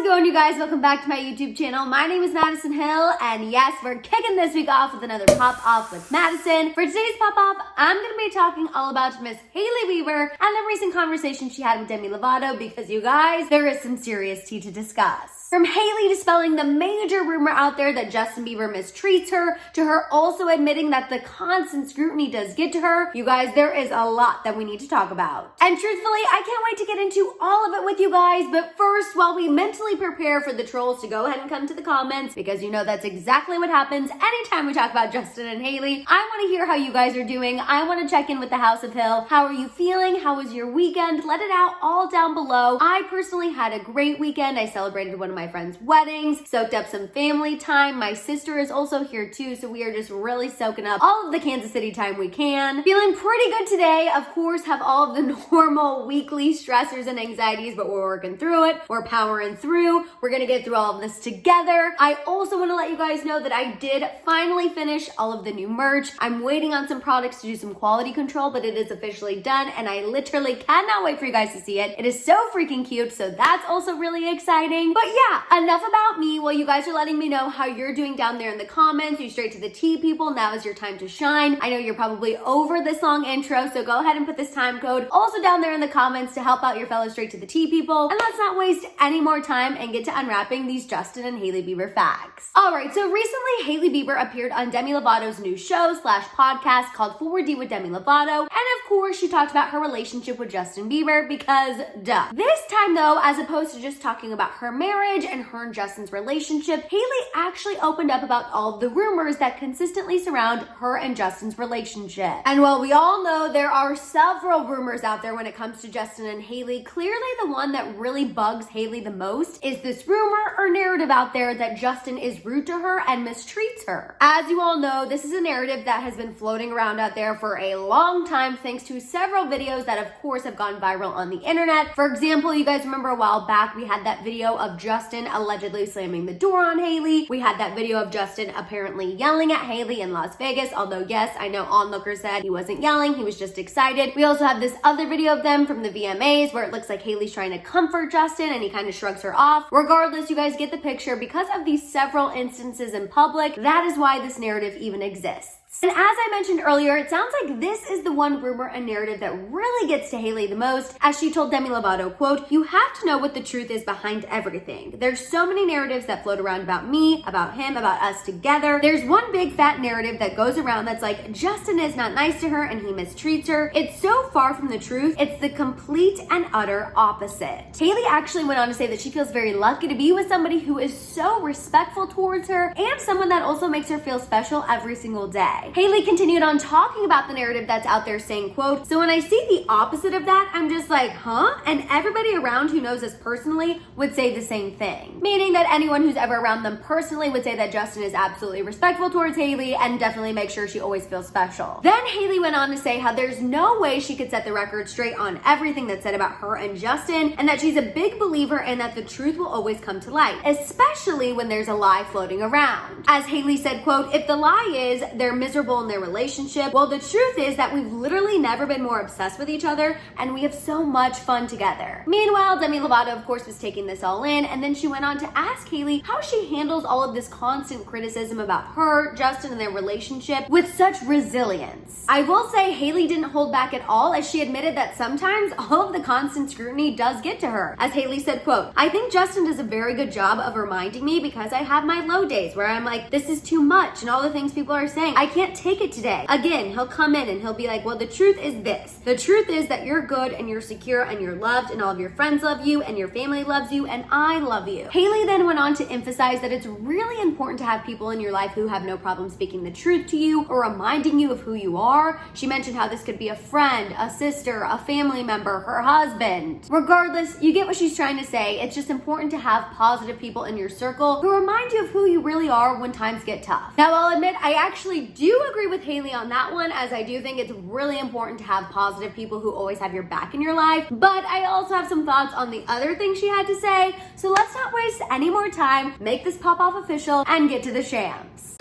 going, you guys? Welcome back to my YouTube channel. My name is Madison Hill, and yes, we're kicking this week off with another Pop Off with Madison. For today's Pop Off, I'm going to be talking all about Miss Hailey Bieber and the recent conversation she had with Demi Lovato, because you guys, there is some serious tea to discuss. From Hailey dispelling the major rumor out there that Justin Bieber mistreats her, to her also admitting that the constant scrutiny does get to her, you guys, there is a lot that we need to talk about. And truthfully, I can't wait to get into all of it with you guys, but first, while we mentally prepare for the trolls to go ahead and come to the comments, because you know that's exactly what happens anytime we talk about Justin and Hailey, I want to hear how you guys are doing. I want to check in with the House of Hill. How are you feeling? How was your weekend? Let it out all down below. I personally had a great weekend. I celebrated one of my friends' weddings, soaked up some family time. My sister is also here too, so we are just really soaking up all of the Kansas City time we can. Feeling pretty good today. Of course, have all of the normal weekly stressors and anxieties, but we're working through it. We're powering through. We're gonna get through all of this together. I also want to let you guys know that I did finally finish all of the new merch. I'm waiting on some products to do some quality control, but it is officially done, and I literally cannot wait for you guys to see it. It is so freaking cute, so that's also really exciting. But yeah, enough about me. While you guys are letting me know how you're doing down there in the comments, you straight to the tea people, now is your time to shine. I know you're probably over this long intro, so go ahead and put this time code also down there in the comments to help out your fellow straight to the tea people. And let's not waste any more time and get to unwrapping these Justin and Hailey Bieber facts. Alright, so recently Hailey Bieber appeared on Demi Lovato's new show / podcast called 4D with Demi Lovato, and of course she talked about her relationship with Justin Bieber because duh. This time though, as opposed to just talking about her marriage and her and Justin's relationship, Hailey actually opened up about all of the rumors that consistently surround her and Justin's relationship. And while we all know there are several rumors out there when it comes to Justin and Hailey, clearly the one that really bugs Hailey the most is this rumor or narrative out there that Justin is rude to her and mistreats her. As you all know, this is a narrative that has been floating around out there for a long time, thanks to several videos that of course have gone viral on the internet. For example, you guys remember a while back we had that video of Justin allegedly slamming the door on Hailey. We had that video of Justin apparently yelling at Hailey in Las Vegas, although yes, I know onlookers said he wasn't yelling, he was just excited. We also have this other video of them from the VMAs where it looks like Hailey's trying to comfort Justin and he kind of shrugs her off. Regardless, you guys get the picture. Because of these several instances in public, that is why this narrative even exists. And as I mentioned earlier, it sounds like this is the one rumor and narrative that really gets to Hailey the most, as she told Demi Lovato, quote, "You have to know what the truth is behind everything. There's so many narratives that float around about me, about him, about us together. There's one big fat narrative that goes around that's like, Justin is not nice to her and he mistreats her. It's so far from the truth. It's the complete and utter opposite." Hailey actually went on to say that she feels very lucky to be with somebody who is so respectful towards her and someone that also makes her feel special every single day. Hailey continued on talking about the narrative that's out there saying, quote, "So when I see the opposite of that, I'm just like, huh?" And everybody around who knows us personally would say the same thing. Meaning that anyone who's ever around them personally would say that Justin is absolutely respectful towards Hailey and definitely make sure she always feels special. Then Hailey went on to say how there's no way she could set the record straight on everything that's said about her and Justin, and that she's a big believer in that the truth will always come to light, especially when there's a lie floating around. As Hailey said, quote, "If the lie is they're miserable in their relationship, well, the truth is that we've literally never been more obsessed with each other and we have so much fun together." Meanwhile, Demi Lovato, of course, was taking this all in, and then she went on to ask Hailey how she handles all of this constant criticism about her, Justin, and their relationship with such resilience. I will say Hailey didn't hold back at all, as she admitted that sometimes all of the constant scrutiny does get to her. As Hailey said, quote, "I think Justin does a very good job of reminding me, because I have my low days where I'm like, this is too much and all the things people are saying. I can't take it today. Again, he'll come in and he'll be like, well, the truth is this. The truth is that you're good and you're secure and you're loved and all of your friends love you and your family loves you and I love you." Hailey then went on to emphasize that it's really important to have people in your life who have no problem speaking the truth to you or reminding you of who you are. She mentioned how this could be a friend, a sister, a family member, her husband. Regardless, you get what she's trying to say. It's just important to have positive people in your circle who remind you of who you really are when times get tough. Now, I'll admit, I actually do agree with Hailey on that one, as I do think it's really important to have positive people who always have your back in your life, but I also have some thoughts on the other things she had to say, so let's not waste any more time, make this pop off official, and get to the shams.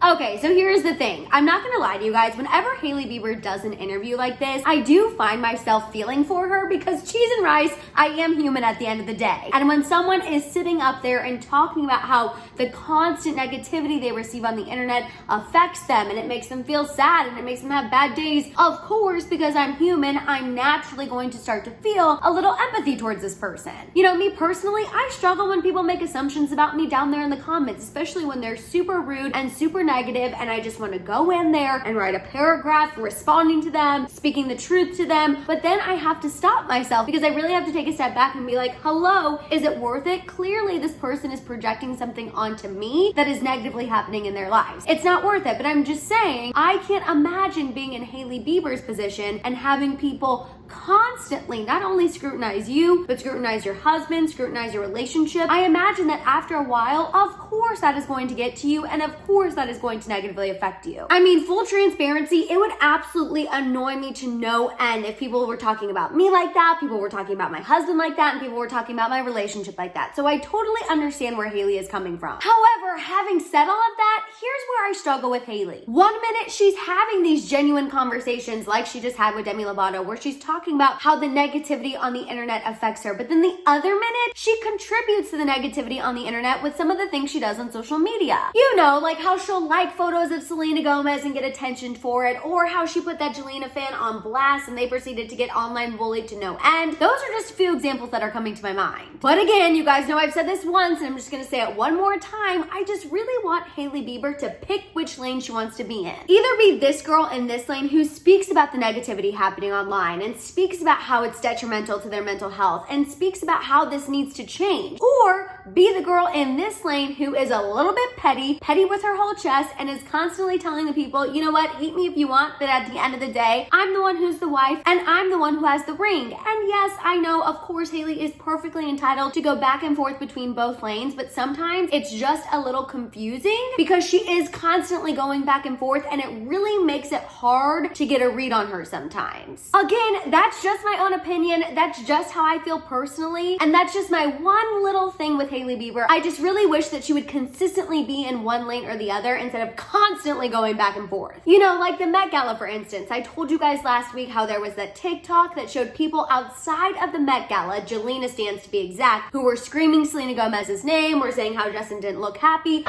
Okay, so here's the thing. I'm not gonna lie to you guys. Whenever Hailey Bieber does an interview like this, I do find myself feeling for her because cheese and rice, I am human at the end of the day. And when someone is sitting up there and talking about how the constant negativity they receive on the internet affects them and it makes them feel sad and it makes them have bad days, of course, because I'm human, I'm naturally going to start to feel a little empathy towards this person. You know, me personally, I struggle when people make assumptions about me down there in the comments, especially when they're super rude and super negative, and I just want to go in there and write a paragraph responding to them, speaking the truth to them. But then I have to stop myself because I really have to take a step back and be like, hello, is it worth it? Clearly this person is projecting something onto me that is negatively happening in their lives. It's not worth it, but I'm just saying, I can't imagine being in Hailey Bieber's position and having people constantly not only scrutinize you, but scrutinize your husband, scrutinize your relationship. I imagine that after a while, of course that is going to get to you, and of course that is going to negatively affect you. I mean, full transparency, it would absolutely annoy me to no end if people were talking about me like that, people were talking about my husband like that, and people were talking about my relationship like that. So I totally understand where Hailey is coming from. However, having said all of that, here's where I struggle with Hailey. One minute she's having these genuine conversations like she just had with Demi Lovato, where she's talking about how the negativity on the internet affects her, but then the other minute she contributes to the negativity on the internet with some of the things she does on social media. You know, like how she'll like photos of Selena Gomez and get attention for it, or how she put that Selena fan on blast and they proceeded to get online bullied to no end. Those are just a few examples that are coming to my mind. But again, you guys know I've said this once and I'm just gonna say it one more time. I just really want Hailey Bieber to pick which lane she wants to be in. Either be this girl in this lane who speaks about the negativity happening online and speaks about how it's detrimental to their mental health and speaks about how this needs to change, or be the girl in this lane who is a little bit petty with her whole chest and is constantly telling the people, you know what, hate me if you want, but at the end of the day, I'm the one who's the wife and I'm the one who has the ring. And yes, I know, of course, Hailey is perfectly entitled to go back and forth between both lanes, but sometimes it's just a little confusing because she is constantly going back and forth and it really makes it hard to get a read on her sometimes. Again, that's just my own opinion. That's just how I feel personally. And that's just my one little thing with Hailey Bieber. I just really wish that she would consistently be in one lane or the other instead of constantly going back and forth. You know, like the Met Gala, for instance. I told you guys last week how there was that TikTok that showed people outside of the Met Gala, Selena stands to be exact, who were screaming Selena Gomez's name, were saying how Justin didn't look happy. He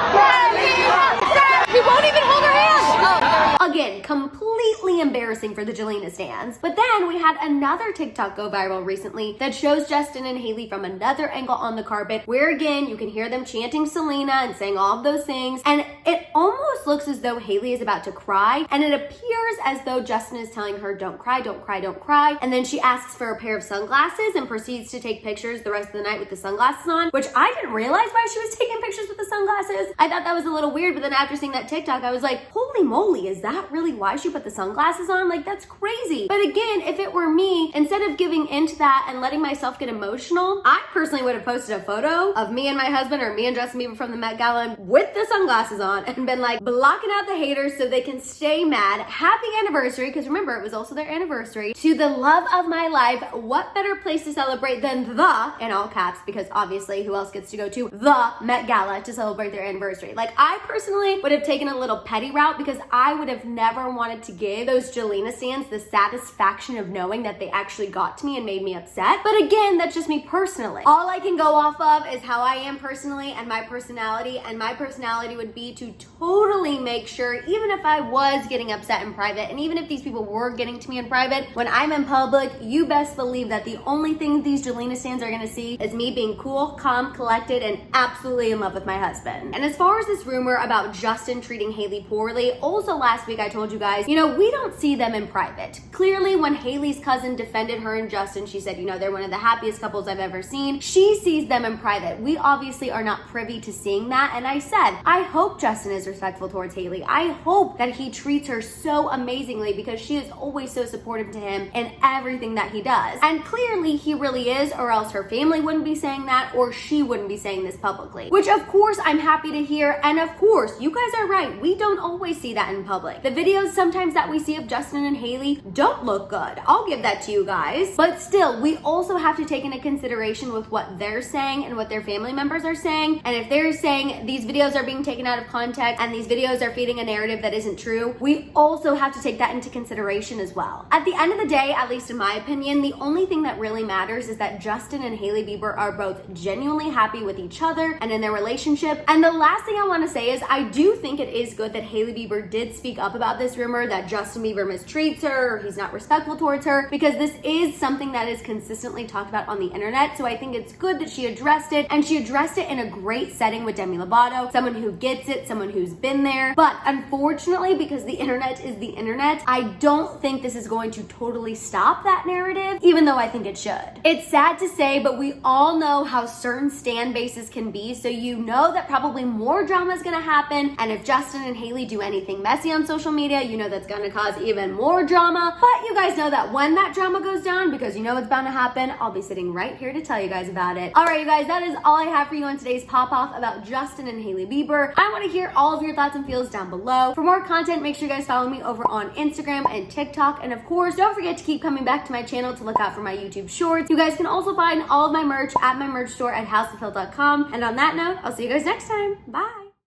won't even hold her hand. Again, completely embarrassing for the Selena stands. But then we had another TikTok go viral recently that shows Justin and Hailey from another angle on the carpet, where again, you can hear them chanting Selena and saying all of those things. And it almost looks as though Hailey is about to cry. And it appears as though Justin is telling her, don't cry, don't cry, don't cry. And then she asks for a pair of sunglasses and proceeds to take pictures the rest of the night with the sunglasses on, which I didn't realize why she was taking pictures with the sunglasses. I thought that was a little weird, but then after seeing that TikTok, I was like, holy moly, is that really why she put the sunglasses on? Like, that's crazy. But again, if it were me, instead of giving into that and letting myself get emotional, I personally would have posted a photo of me and my husband or me and Justin Bieber from the Met Gala with the sunglasses on and been like blocking out the haters so they can stay mad. Happy anniversary, because remember, it was also their anniversary, to the love of my life. What better place to celebrate than the, in all caps, because obviously who else gets to go to the Met Gala to celebrate their anniversary? Like, I personally would have taken a little petty route because I would have never wanted to give those Selena stands the satisfaction of knowing that they actually got to me and made me upset. But again, that's just me personally. All I can go off of is how I am personally and my personality would be to totally make sure, even if I was getting upset in private, and even if these people were getting to me in private, when I'm in public, you best believe that the only thing these Selena stands are gonna see is me being cool, calm, collected, and absolutely in love with my husband. And as far as this rumor about Justin treating Hailey poorly, also last week I told you guys, you know, we don't see them in private. Clearly, when Hailey's cousin defended her and Justin, she said, you know, they're one of the happiest couples I've ever seen. She sees them in private. We obviously are not privy to seeing that. And I said, I hope Justin is respectful towards Hailey. I hope that he treats her so amazingly because she is always so supportive to him in everything that he does. And clearly he really is, or else her family wouldn't be saying that, or she wouldn't be saying this publicly. Which of course I'm happy to hear. And of course, you guys are right. We don't always see that in public. The videos sometimes that we see of Justin and Hailey don't look good. I'll give that to you guys. But still, we also have to take into consideration with what they're saying and what their family family members are saying. And if they're saying these videos are being taken out of context and these videos are feeding a narrative that isn't true, we also have to take that into consideration as well. At the end of the day, at least in my opinion, the only thing that really matters is that Justin and Hailey Bieber are both genuinely happy with each other and in their relationship. And the last thing I want to say is I do think it is good that Hailey Bieber did speak up about this rumor that Justin Bieber mistreats her or he's not respectful towards her, because this is something that is consistently talked about on the internet. So I think it's good that she addressed it, and she addressed it in a great setting with Demi Lovato, someone who gets it, someone who's been there. But unfortunately, because the internet is the internet, I don't think this is going to totally stop that narrative, even though I think it should. It's sad to say, but we all know how certain stan bases can be, so you know that probably more drama is gonna happen, and if Justin and Hailey do anything messy on social media, you know that's gonna cause even more drama. But you guys know that when that drama goes down, because you know it's bound to happen, I'll be sitting right here to tell you guys about it. All right, you guys, that is all I have for you on today's pop-off about Justin and Hailey Bieber. I want to hear all of your thoughts and feels down below. For more content, make sure you guys follow me over on Instagram and TikTok, and of course, don't forget to keep coming back to my channel to look out for my YouTube shorts. You guys can also find all of my merch at my merch store at houseofhill.com. And on that note, I'll see you guys next time. Bye.